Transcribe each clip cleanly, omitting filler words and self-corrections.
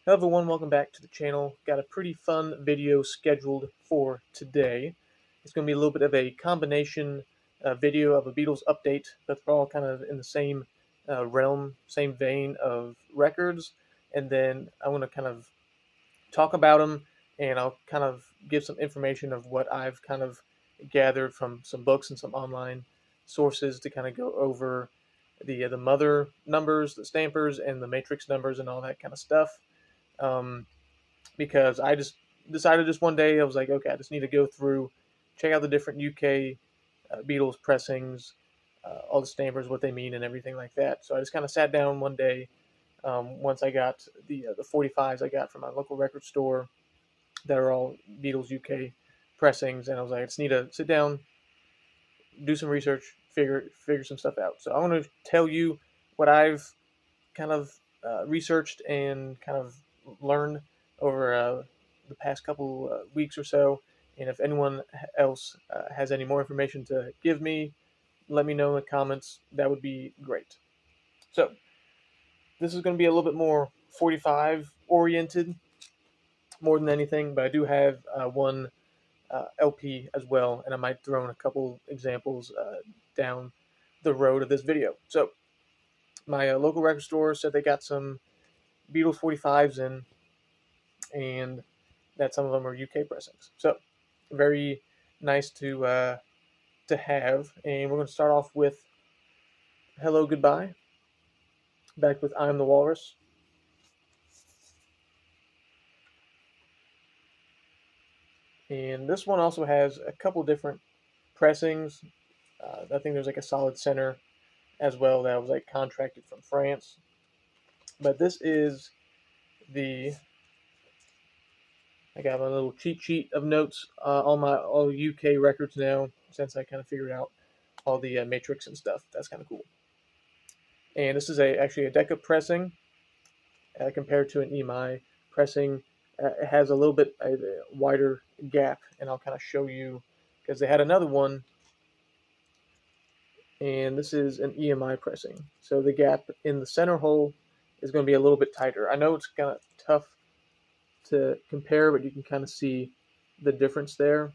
Hello everyone, welcome back to the channel. Got a pretty fun video scheduled for today. It's going to be a little bit of a combination video of a Beatles update, but they're all kind of in the same realm, same vein of records. And then I want to kind of talk about them, and I'll kind of give some information of what I've kind of gathered from some books and some online sources to kind of go over the mother numbers, the stampers, and the matrix numbers, and all that kind of stuff. Um, because I just decided just one day I was like, okay, I just need to go through, check out the different UK Beatles pressings, all the stampers, what they mean, and everything like that. So I just kind of sat down one day once I got the 45s I got from my local record store that are all Beatles UK pressings, and I was like, I just need to sit down, do some research, figure some stuff out. So I want to tell you what I've kind of researched and kind of learned over the past couple weeks or so. And if anyone else has any more information to give me, let me know in the comments. That would be great. So this is going to be a little bit more 45 oriented more than anything, but I do have one LP as well, and I might throw in a couple examples down the road of this video. So my local record store said they got some Beatles 45s in, and that some of them are UK pressings. So very nice to have. And we're going to start off with Hello Goodbye, back with I'm the Walrus. And this one also has a couple different pressings. I think there's like a solid center as well that was like contracted from France. But this is the I got my little cheat sheet of notes on my all UK records now, since I kind of figured out all the matrix and stuff. That's kind of cool. And this is actually a Decca pressing compared to an EMI pressing. It has a little bit a wider gap, and I'll kind of show you because they had another one, and this is an EMI pressing. So the gap in the center hole is going to be a little bit tighter. I know it's kind of tough to compare, but you can kind of see the difference there.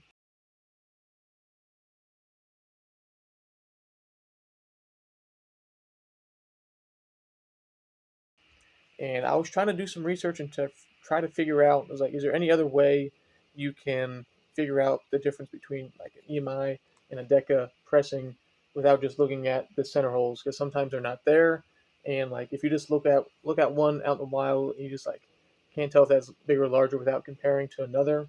And I was trying to do some research and to try to figure out, I was like, is there any other way you can figure out the difference between like an EMI and a Decca pressing without just looking at the center holes? Because sometimes they're not there, and like if you just look at one out in the wild, you just like can't tell if that's bigger or larger without comparing to another.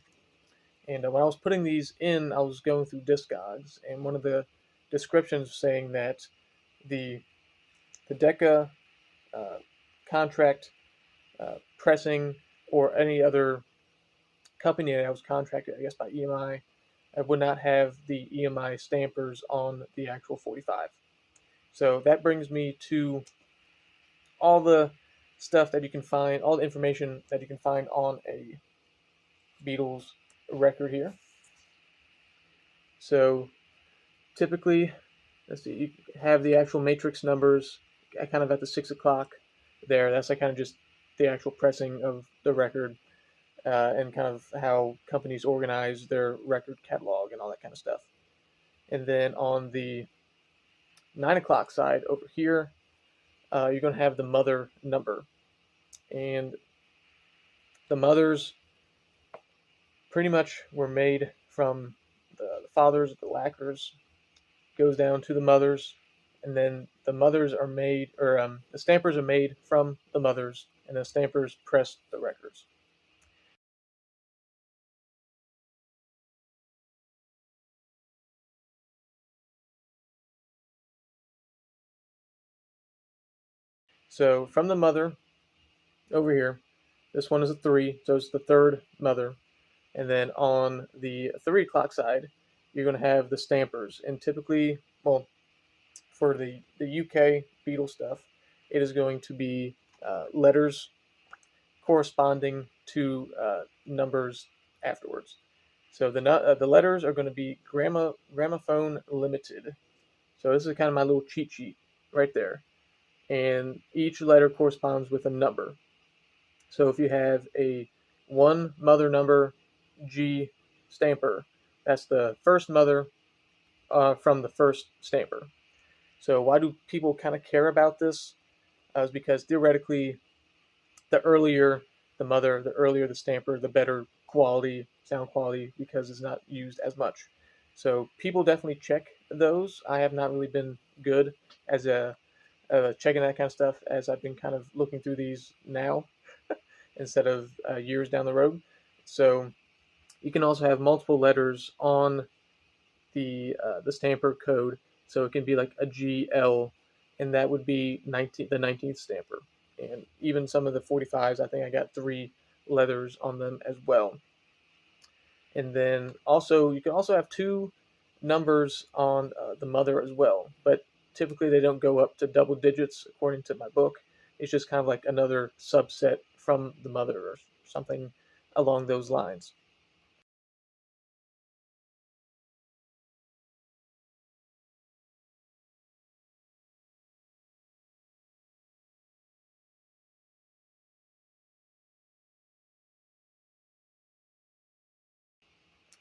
And when I was putting these in, I was going through Discogs, and one of the descriptions was saying that the Decca uh, contract pressing or any other company that was contracted, I guess, by EMI, I would not have the EMI stampers on the actual 45. So that brings me to all the stuff that you can find, all the information that you can find on a Beatles record here. So typically, let's see, you have the actual matrix numbers kind of at the 6 o'clock there. That's like kind of just the actual pressing of the record and kind of how companies organize their record catalog and all that kind of stuff. And then on the 9 o'clock side over here, you're going to have the mother number. And the mothers pretty much were made from the fathers, the lacquers, goes down to the mothers, and then the mothers are made, or the stampers are made from the mothers, and the stampers press the records. So from the mother over here, this one is a 3, so it's the third mother. And then on the 3 o'clock side, you're going to have the stampers. And typically, well, for the UK Beatle stuff, it is going to be letters corresponding to numbers afterwards. So the letters are going to be gramophone limited. So this is kind of my little cheat sheet right there. And each letter corresponds with a number. So if you have a one mother number G stamper, that's the first mother from the first stamper. So why do people kind of care about this? Is because theoretically, the earlier the mother, the earlier the stamper, the better quality, sound quality, because it's not used as much. So people definitely check those. I have not really been good as a checking that kind of stuff, as I've been kind of looking through these now instead of years down the road. So you can also have multiple letters on the stamper code, so it can be like a GL, and that would be the 19th stamper. And even some of the 45s, I think I got 3 letters on them as well. And then also you can also have 2 numbers on the mother as well, but typically they don't go up to double digits according to my book. It's just kind of like another subset from the mother or something along those lines.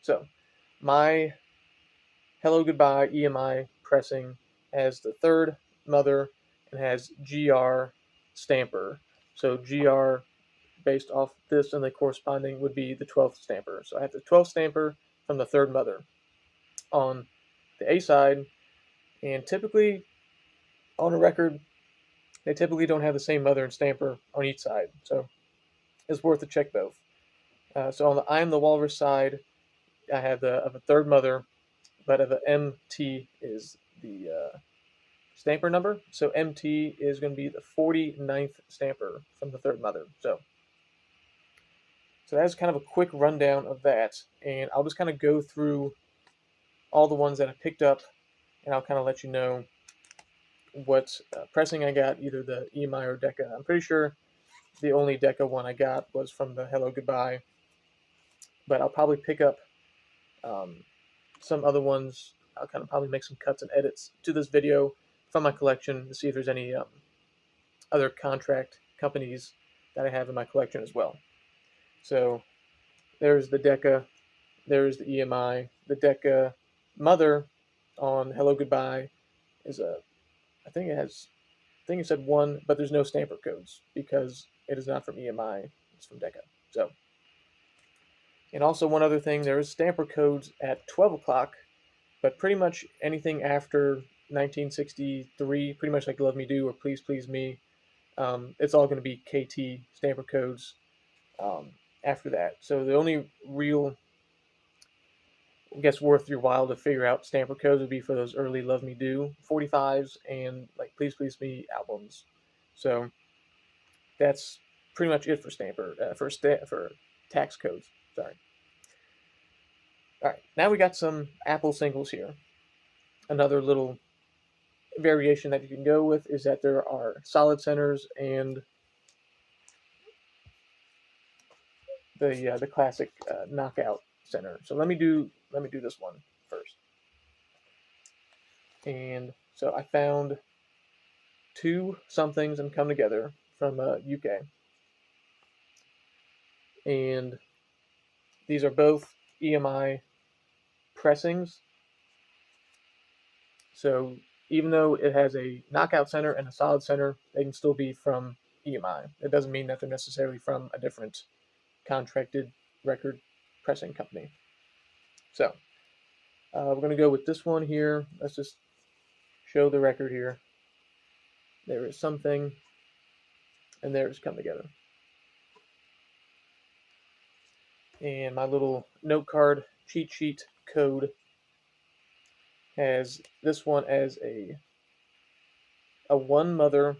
So my Hello Goodbye EMI pressing has the third mother and has GR stamper. So GR based off this and the corresponding would be the 12th stamper. So I have the 12th stamper from the third mother on the A side, and typically on a record, they typically don't have the same mother and stamper on each side. So it's worth to check both. So on the I Am the Walrus side, I have the of a third mother, but of a MT is the stamper number. So MT is going to be the 49th stamper from the third mother. So that's kind of a quick rundown of that. And I'll just kind of go through all the ones that I picked up, and I'll kind of let you know what pressing I got, either the EMI or Decca. I'm pretty sure the only Decca one I got was from the Hello Goodbye, but I'll probably pick up um, some other ones. I'll kind of probably make some cuts and edits to this video from my collection to see if there's any other contract companies that I have in my collection as well. So there's the Decca, there's the EMI. The Decca mother on Hello Goodbye is I think it said 1, but there's no stamper codes because it is not from EMI, it's from Decca. So, and also one other thing, there is stamper codes at 12 o'clock, but pretty much anything after 1963, pretty much like Love Me Do or Please Please Me, it's all going to be KT stamper codes um, after that. So the only real, I guess, worth your while to figure out stamper codes would be for those early Love Me Do 45s and like Please Please Me albums. So that's pretty much it for stamper for tax codes. Sorry. All right, now we got some Apple singles here. Another little variation that you can go with is that there are solid centers and the classic knockout center. So let me do this one first. And so I found 2 somethings and come together from UK, and these are both EMI pressings. So even though it has a knockout center and a solid center, they can still be from EMI. It doesn't mean that they're necessarily from a different contracted record pressing company. So we're going to go with this one here. Let's just show the record here. There is something, and there it's come together. And my little note card cheat sheet code has this one as a 1 mother,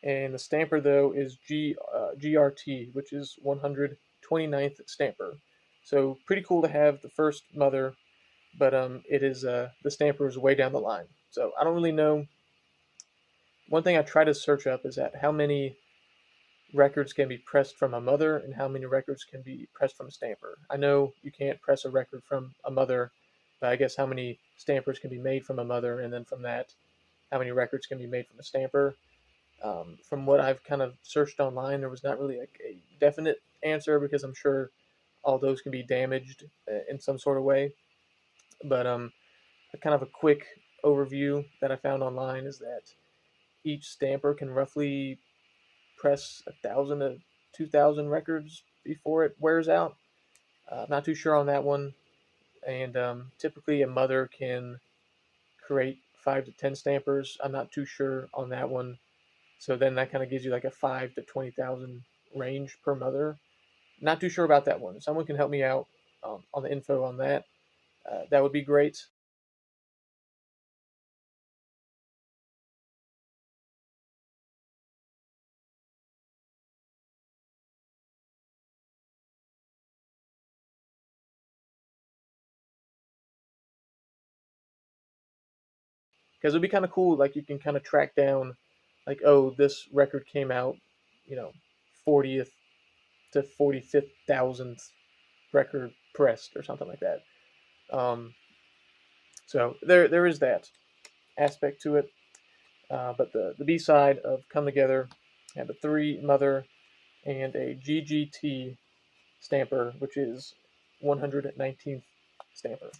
and the stamper though is GRT, which is 129th stamper. So pretty cool to have the first mother, but it is the stamper is way down the line. So I don't really know. One thing I try to search up is that how many records can be pressed from a mother and how many records can be pressed from a stamper. I know you can't press a record from a mother, but I guess how many stampers can be made from a mother, and then from that, how many records can be made from a stamper. From what I've kind of searched online, there was not really like a definite answer because I'm sure all those can be damaged in some sort of way. But a kind of a quick overview that I found online is that each stamper can roughly press 1,000 to 2,000 records before it wears out. Not too sure on that one. And typically, a mother can create 5 to 10 stampers. I'm not too sure on that one. So then that kind of gives you like a 5 to 20,000 range per mother. Not too sure about that one. If someone can help me out on the info on that, that would be great. Because it'd be kind of cool. Like you can kind of track down, like, oh, this record came out, you know, 40th to 45th thousandth record pressed or something like that. Um, so there is that aspect to it. But the B side of Come Together had a 3 mother and a GGT stamper, which is 119th stamper.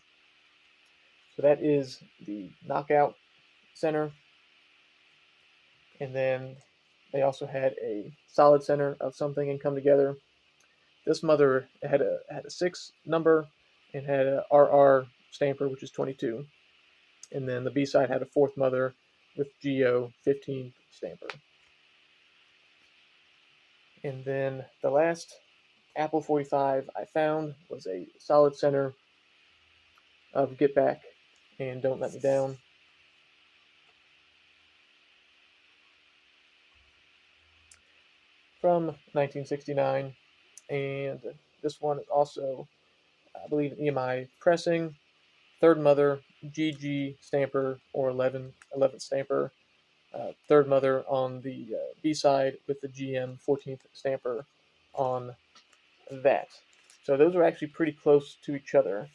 So that is the knockout center. And then they also had a solid center of something and Come Together. This mother had a 6 number and had a RR stamper, which is 22. And then the B side had a 4th mother with GO 15 stamper. And then the last Apple 45 I found was a solid center of Get Back and Don't Let Me Down. From 1969. And this one is also, I believe, an EMI pressing. 3rd mother, GG stamper or 11th stamper. 3rd mother on the B side with the GM 14th stamper on that. So those are actually pretty close to each other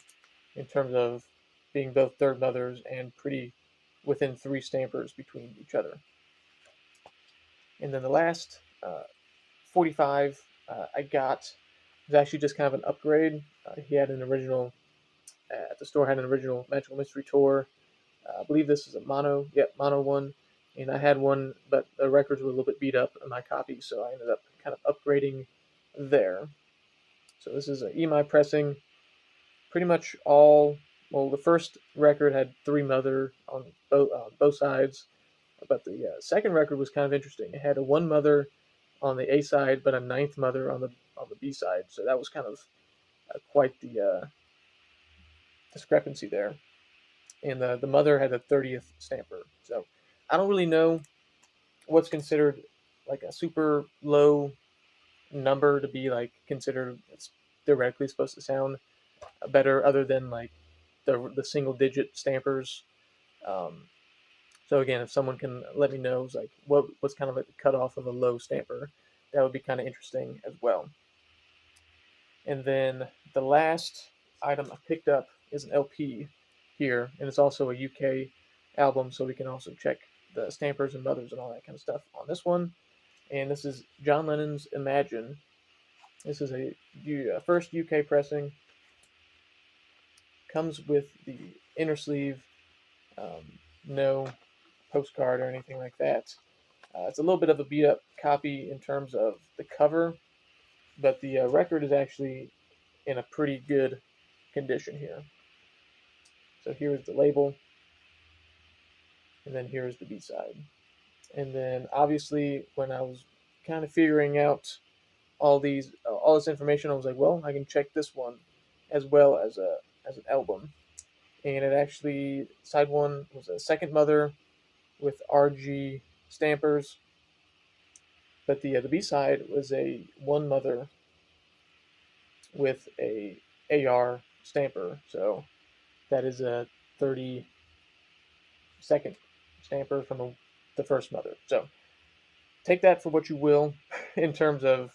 in terms of being both 3rd mothers and pretty within 3 stampers between each other. And then the last 45 I got was actually just kind of an upgrade. He had an original, at the store had an original Magical Mystery Tour. I believe this is a mono one. And I had one, but the records were a little bit beat up in my copy, so I ended up kind of upgrading there. So this is an EMI pressing. Pretty much all, well, the first record had 3 mother on both sides, but the second record was kind of interesting. It had a 1 mother on the A side, but a 9th mother on the B side. So that was kind of quite the discrepancy there. And the mother had a 30th stamper. So I don't really know what's considered like a super low number to be like considered it's theoretically supposed to sound better, other than like the single digit stampers. Um, so again, if someone can let me know, like what's kind of like the cutoff of a low stamper, that would be kind of interesting as well. And then the last item I picked up is an LP here, and it's also a UK album, so we can also check the stampers and mothers and all that kind of stuff on this one. And this is John Lennon's Imagine. This is a first UK pressing. Comes with the inner sleeve, no postcard or anything like that. It's a little bit of a beat up copy in terms of the cover, but the record is actually in a pretty good condition here. So here's the label, and then here's the B side. And then obviously, when I was kind of figuring out all this information, I was like, well, I can check this one as well as an album. And it actually, side one was a 2nd mother with RG stampers, but the B side was a 1 mother with a AR stamper. So that is a 32nd stamper from the 1st mother. So take that for what you will in terms of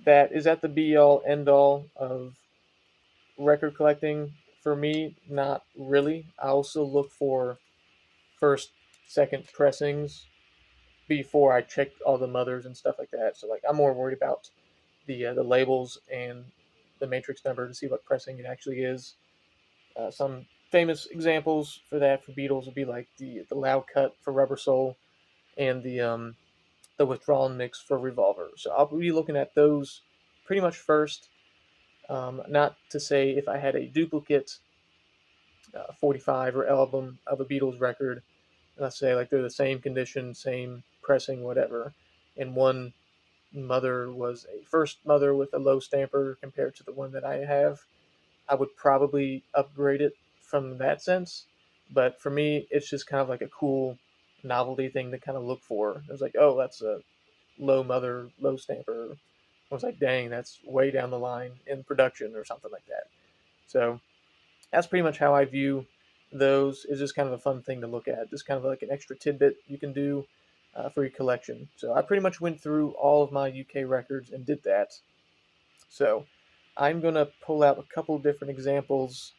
that. Is that the be all end all of record collecting? For me, not really. I also look for first, second pressings, before I checked all the mothers and stuff like that. So like I'm more worried about the labels and the matrix number to see what pressing it actually is. Some famous examples for that for Beatles would be like the loud cut for Rubber Soul and the withdrawn mix for Revolver. So I'll be looking at those pretty much first. Not to say if I had a duplicate 45 or album of a Beatles record, let's say like they're the same condition, same pressing, whatever, and one mother was a first mother with a low stamper compared to the one that I have, I would probably upgrade it from that sense. But for me, it's just kind of like a cool novelty thing to kind of look for. It was like, oh, that's a low mother, low stamper. I was like, dang, that's way down the line in production or something like that. So that's pretty much how I view those. Is just kind of a fun thing to look at. Just kind of like an extra tidbit you can do for your collection. So I pretty much went through all of my UK records and did that. So I'm going to pull out a couple different examples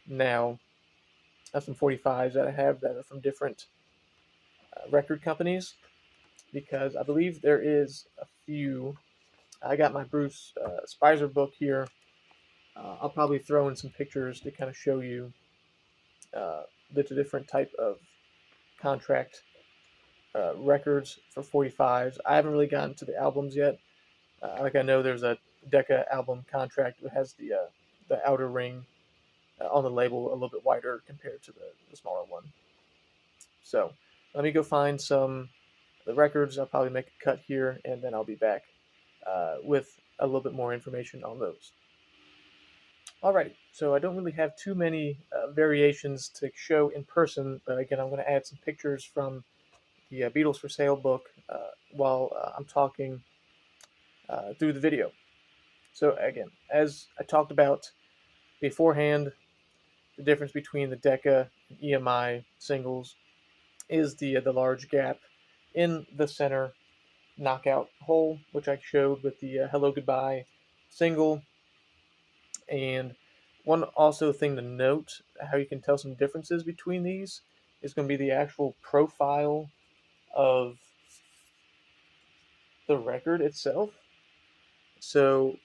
now of some 45s that I have that are from different record companies because I believe there is a few. I got my Bruce Spicer book here. I'll probably throw in some pictures to kind of show you the different type of contract records for 45s. I haven't really gotten to the albums yet. Like I know there's a Decca album contract that has the outer ring on the label a little bit wider compared to the smaller one. So let me go find some the records. I'll probably make a cut here, and then I'll be back with a little bit more information on those. Alrighty, so I don't really have too many variations to show in person, but again, I'm going to add some pictures from the Beatles for Sale book while I'm talking through the video. So again, as I talked about beforehand, the difference between the Decca and EMI singles is the large gap in the center knockout hole, which I showed with the Hello Goodbye single. And one also thing to note, how you can tell some differences between these, is going to be the actual profile of the record itself. So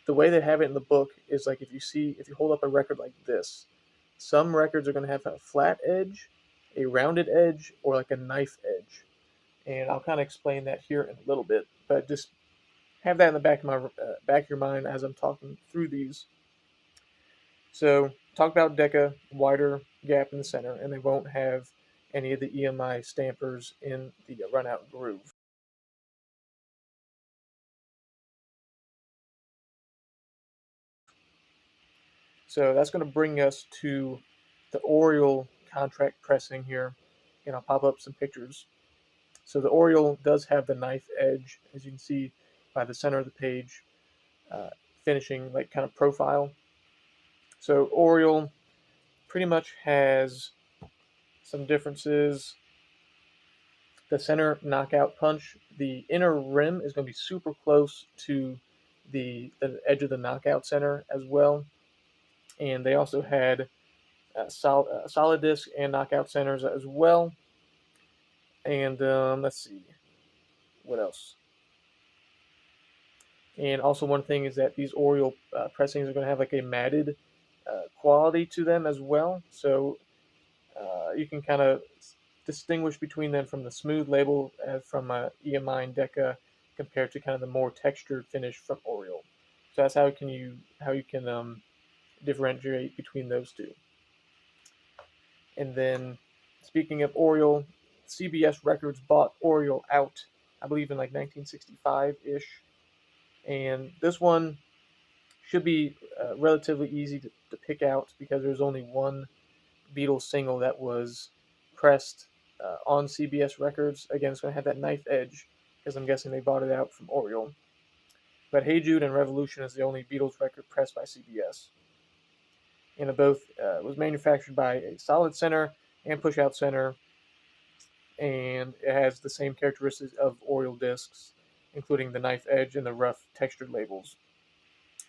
the way they have it in the book is like if you hold up a record like this, some records are going to have a flat edge, a rounded edge, or like a knife edge. And I'll kind of explain that here in a little bit, but just have that in the back of your mind as I'm talking through these. So talk about Decca, wider gap in the center, and they won't have any of the EMI stampers in the runout groove. So that's going to bring us to the Oriole contract pressing here, and I'll pop up some pictures. So the Oriole does have the knife edge, as you can see by the center of the page, uh, finishing like kind of profile. So Oriole pretty much has some differences. The center knockout punch, the inner rim is going to be super close to the edge of the knockout center as well. And they also had solid disc and knockout centers as well. And let's see, what else? And also one thing is that these Oriole pressings are going to have like a matted quality to them as well. So you can kind of distinguish between them from the smooth label from EMI and Decca compared to kind of the more textured finish from Oriole. So that's how you can differentiate between those two. And then speaking of Oriole, CBS Records bought Oriole out, I believe in like 1965 ish, and this one should be relatively easy to pick out because there's only one Beatles single that was pressed on CBS Records. Again, it's going to have that knife edge because I'm guessing they bought it out from Oriole. But Hey Jude and Revolution is the only Beatles record pressed by CBS. And it both was manufactured by a solid center and push-out center, and it has the same characteristics of Oriole discs, including the knife edge and the rough textured labels.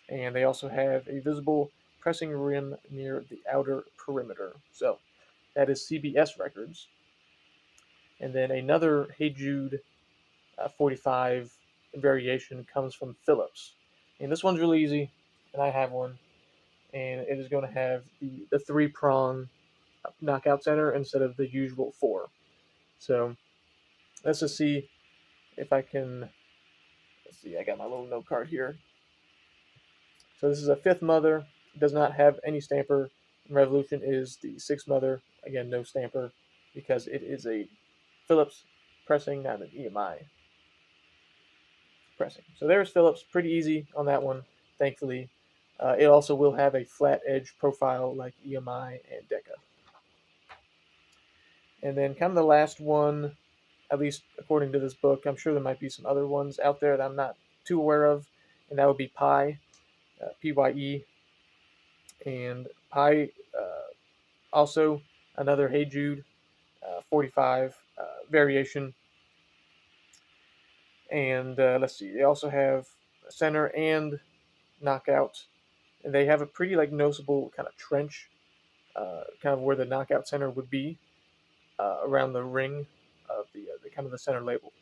And they also have a visible pressing rim near the outer perimeter. So that is CBS Records. And then another Hey Jude 45 variation comes from Philips. And this one's really easy, and I have one. And it is going to have the three-prong knockout center instead of the usual four. So let's just see if I can. Let's see, I got my little note card here. So this is a fifth mother, does not have any stamper. Revolution is the sixth mother, again, no stamper, because it is a Philips pressing, not an EMI pressing. So there's Philips, pretty easy on that one, thankfully. It also will have a flat edge profile like EMI and Decca. And then kind of the last one, at least according to this book, I'm sure there might be some other ones out there that I'm not too aware of, and that would be Pi, PYE, and Pi also another Hey Jude 45 variation. And let's see, they also have center and knockout, and they have a pretty like noticeable kind of trench, kind of where the knockout center would be around the ring of the kind of the center label.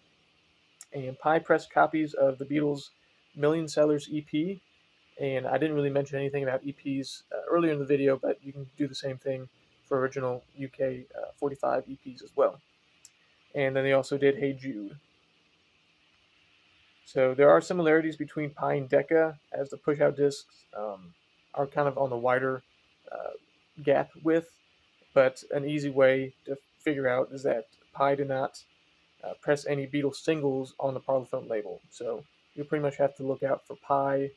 And Pi pressed copies of the Beatles' Million Sellers EP, and I didn't really mention anything about EPs earlier in the video, but you can do the same thing for original UK 45 EPs as well. And then they also did Hey Jude. So there are similarities between Pi and Decca, as the push-out discs are kind of on the wider uh, gap width, but an easy way to figure out is that Pi did not press any Beatles singles on the Parlophone label. So you pretty much have to look out for Pi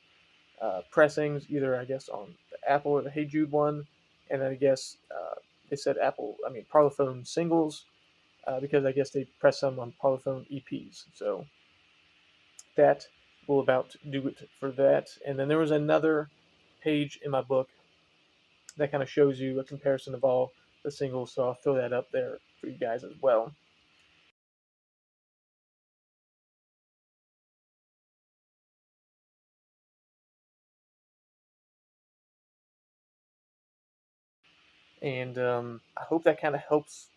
pressings, either I guess on the Apple or the Hey Jude one, and then I guess they said Parlophone singles because I guess they press some on Parlophone EPs. So that will about do it for that. And then there was another page in my book that kind of shows you a comparison of all the singles, so I'll throw that up there for you guys as well. And I hope that kind of helps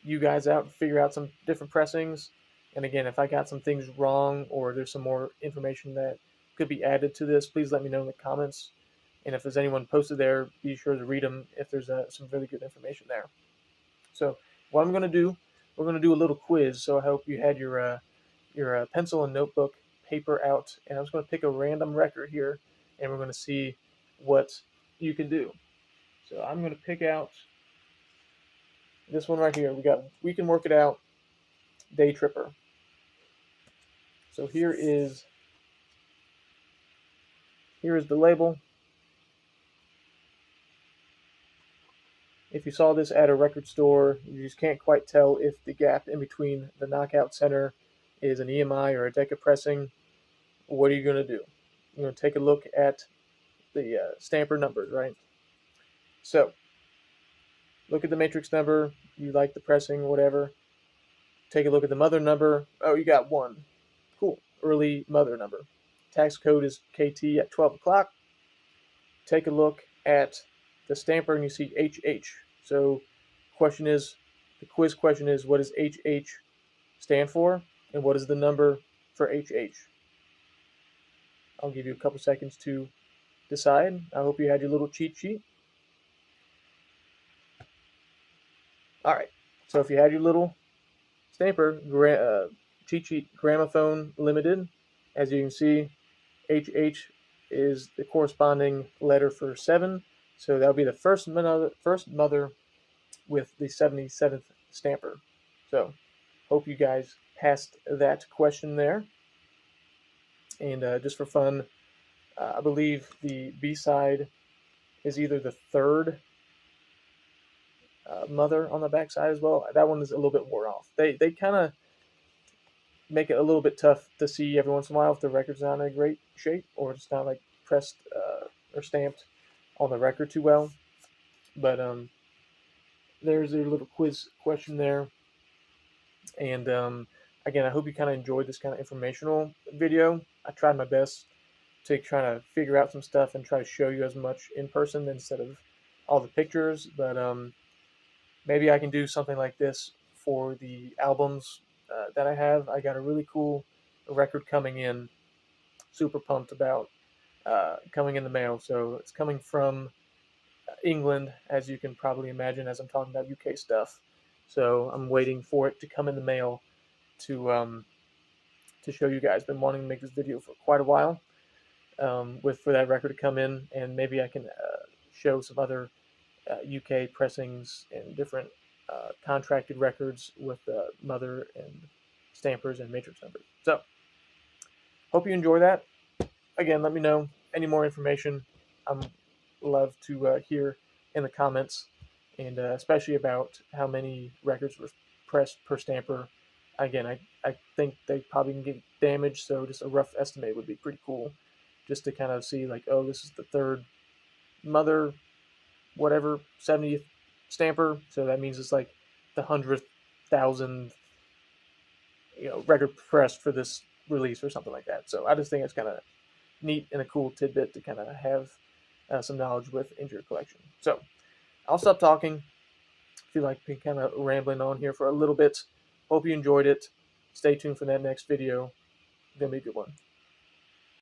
you guys out and figure out some different pressings. And again, if I got some things wrong or there's some more information that could be added to this, please let me know in the comments. And if there's anyone posted there, be sure to read them if there's some really good information there. So what I'm going to do, we're going to do a little quiz. So I hope you had your pencil and notebook paper out. And I'm just going to pick a random record here, and we're going to see what you can do. So I'm going to pick out this one right here. We can work it out. Day Tripper. So here is the label. If you saw this at a record store, you just can't quite tell if the gap in between the knockout center is an EMI or a Decca pressing. What are you going to do? You're going to take a look at the stamper numbers, right? So look at the matrix number. You like the pressing, whatever. Take a look at the mother number. Oh, you got one. Cool. Early mother number. Tax code is KT at 12 o'clock. Take a look at the stamper and you see HH. So the quiz question is, what does HH stand for? And what is the number for HH? I'll give you a couple seconds to decide. I hope you had your little cheat sheet. All right. So if you had your little stamper, cheat sheet, gramophone limited, as you can see, HH is the corresponding letter for 7. So that'll be the first mother with the 77th stamper. So hope you guys passed that question there. And just for fun, I believe the B side is either the third mother on the back side as well. That one is a little bit more off. They kind of make it a little bit tough to see every once in a while if the record's not in a great shape or it's not like pressed or stamped on the record too well. But there's a little quiz question there. And again, I hope you kind of enjoyed this kind of informational video. I tried my best to try to figure out some stuff and try to show you as much in person instead of all the pictures. But maybe I can do something like this for the albums that I have. I got a really cool record coming in. Super pumped about coming in the mail. So it's coming from England, as you can probably imagine, as I'm talking about UK stuff. So I'm waiting for it to come in the mail to show you guys. Been wanting to make this video for quite a while, for that record to come in, and maybe I can show some other UK pressings and different contracted records with Mother and Stampers and Matrix numbers. So hope you enjoy that. Again, let me know any more information. I'm love to hear in the comments, and especially about how many records were pressed per stamper. Again, I think they probably can get damaged, so just a rough estimate would be pretty cool, just to kind of see like, oh, this is the third Mother, whatever, 70th stamper, so that means it's like the 100,000th record pressed for this release or something like that. So I just think it's kind of neat and a cool tidbit to kind of have some knowledge with into your collection. So I'll stop talking. I feel like I've been kind of rambling on here for a little bit. Hope you enjoyed it. Stay tuned for that next video. It's gonna be a good one.